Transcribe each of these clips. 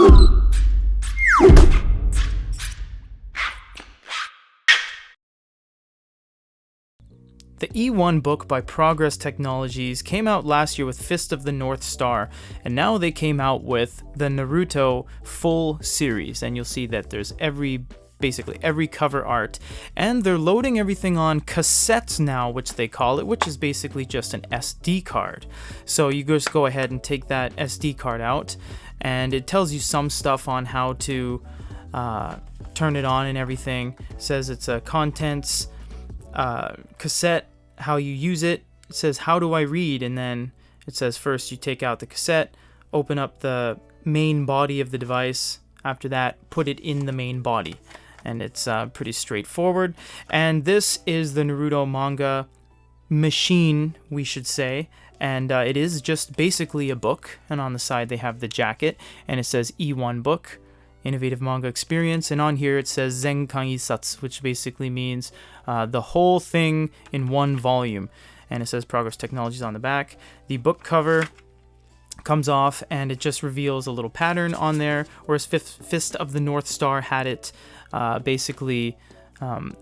The eOne book by Progress Technologies came out last year with Fist of the North Star, and now they came out with the Naruto full series, and you'll see that there's basically every cover art, and they're loading everything on cassettes now, which they call it, which is basically just an SD card. So you just go ahead and take that SD card out, and it tells you some stuff on how to turn it on and everything. It says it's a contents cassette, how you use it. It says how do I read, and then it says first you take out the cassette, open up the main body of the device, after that put it in the main body, and it's pretty straightforward. And this is the Naruto manga machine, we should say, and it is just basically a book, and on the side they have the jacket, and it says eOne book, Innovative Manga Experience, and on here it says Zenkan Isatsu, which basically means the whole thing in one volume, and it says Progress Technologies on the back. The book cover comes off, and it just reveals a little pattern on there, whereas Fist of the North Star had it basically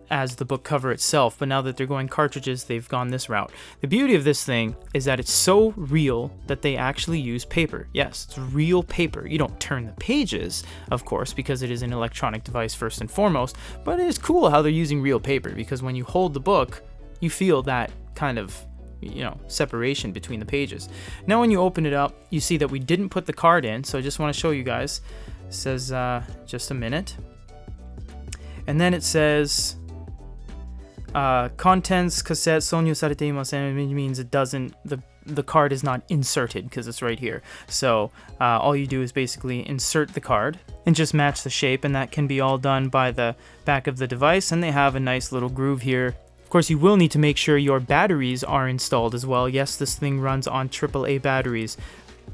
as the book cover itself, but now that they're going cartridges, they've gone this route. The beauty of this thing is that it's so real that they actually use paper. Yes, it's real paper. You don't turn the pages, of course, because it is an electronic device first and foremost, but it is cool how they're using real paper, because when you hold the book, you feel that kind of, separation between the pages. Now when you open it up, you see that we didn't put the card in, so I just want to show you guys. It says just a minute. And then it says contents cassette sonyu sarete imasen, which means it doesn't, the card is not inserted because it's right here. So all you do is basically insert the card and just match the shape, and that can be all done by the back of the device, and they have a nice little groove here. Of course, you will need to make sure your batteries are installed as well. Yes, this thing runs on AAA batteries.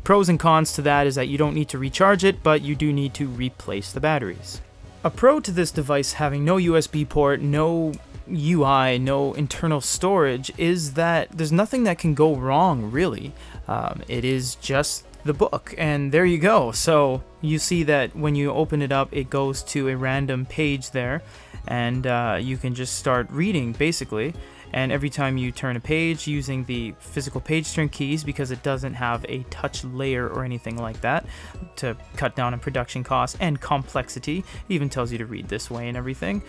Pros and cons to that is that you don't need to recharge it, but you do need to replace the batteries. A pro to this device having no USB port, no UI, no internal storage, is that there's nothing that can go wrong, really. It is just the book, and there you go. So you see that when you open it up, it goes to a random page there, and you can just start reading, basically. And every time you turn a page using the physical page turn keys, because it doesn't have a touch layer or anything like that to cut down on production costs and complexity, it even tells you to read this way and everything,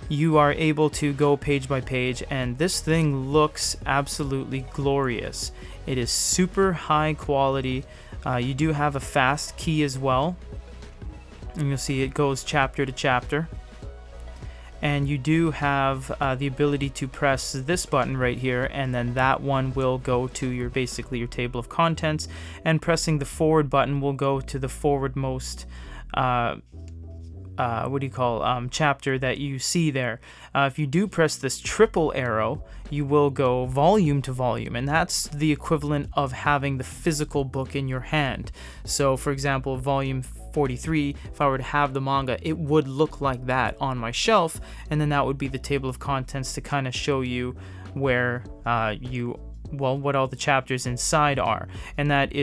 you are able to go page by page, and this thing looks absolutely glorious. It is super high quality. You do have a fast key as well, and you'll see it goes chapter to chapter. And you do have the ability to press this button right here, and then that one will go to your table of contents, and pressing the forward button will go to the forwardmost chapter that you see there. If you do press this triple arrow, you will go volume to volume, and that's the equivalent of having the physical book in your hand. So for example, volume 43, if I were to have the manga, it would look like that on my shelf, and then that would be the table of contents to kind of show you where what all the chapters inside are, and that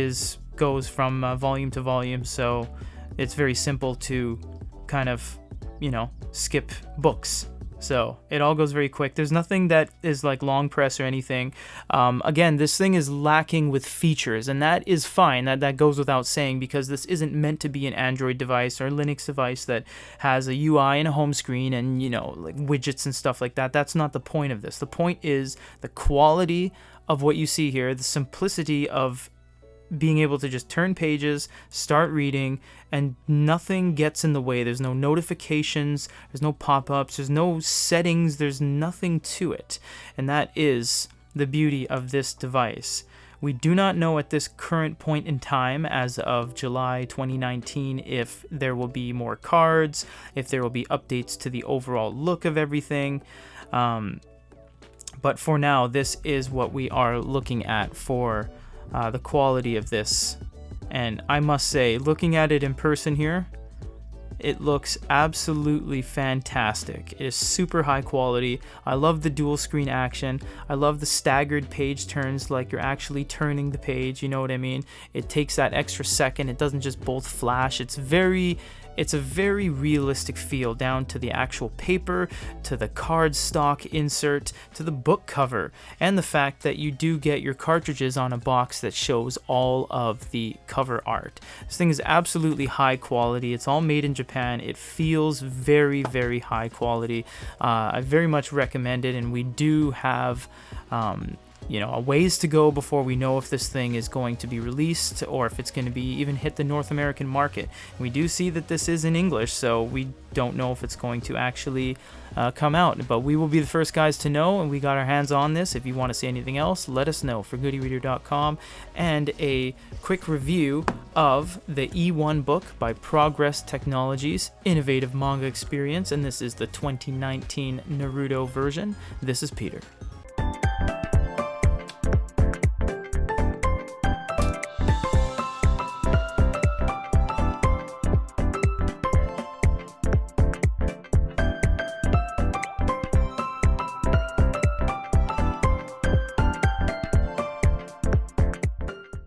goes from volume to volume, so it's very simple to kind of skip books. So it all goes very quick. There's nothing that is like long press or anything. Again, this thing is lacking with features, and that is fine. That goes without saying, because this isn't meant to be an Android device or a Linux device that has a UI and a home screen and like widgets and stuff like that. That's not the point of this. The point is the quality of what you see here, the simplicity of being able to just turn pages, start reading, and nothing gets in the way. There's no notifications, there's no pop-ups, there's no settings, there's nothing to it. And that is the beauty of this device. We do not know at this current point in time, as of July 2019, if there will be more cards, if there will be updates to the overall look of everything. But for now, this is what we are looking at for the quality of this. And I must say, looking at it in person here, It looks absolutely fantastic. It is super high quality. I love the dual screen action. I love the staggered page turns, like you're actually turning the page, you know what I mean? It takes that extra second. It doesn't just both flash. It's a very realistic feel, down to the actual paper, to the cardstock insert, to the book cover, and the fact that you do get your cartridges on a box that shows all of the cover art. This thing is absolutely high quality. It's all made in Japan. It feels very, very high quality. I very much recommend it, and we do have a ways to go before we know if this thing is going to be released or if it's going to be even hit the North American market. We do see that this is in English, so we don't know if it's going to actually come out, but we will be the first guys to know, and we got our hands on this. If you want to see anything else, let us know for goodyreader.com. And a quick review of the eOne book by Progress Technologies, Innovative Manga Experience, and this is the 2019 Naruto version. This is Peter.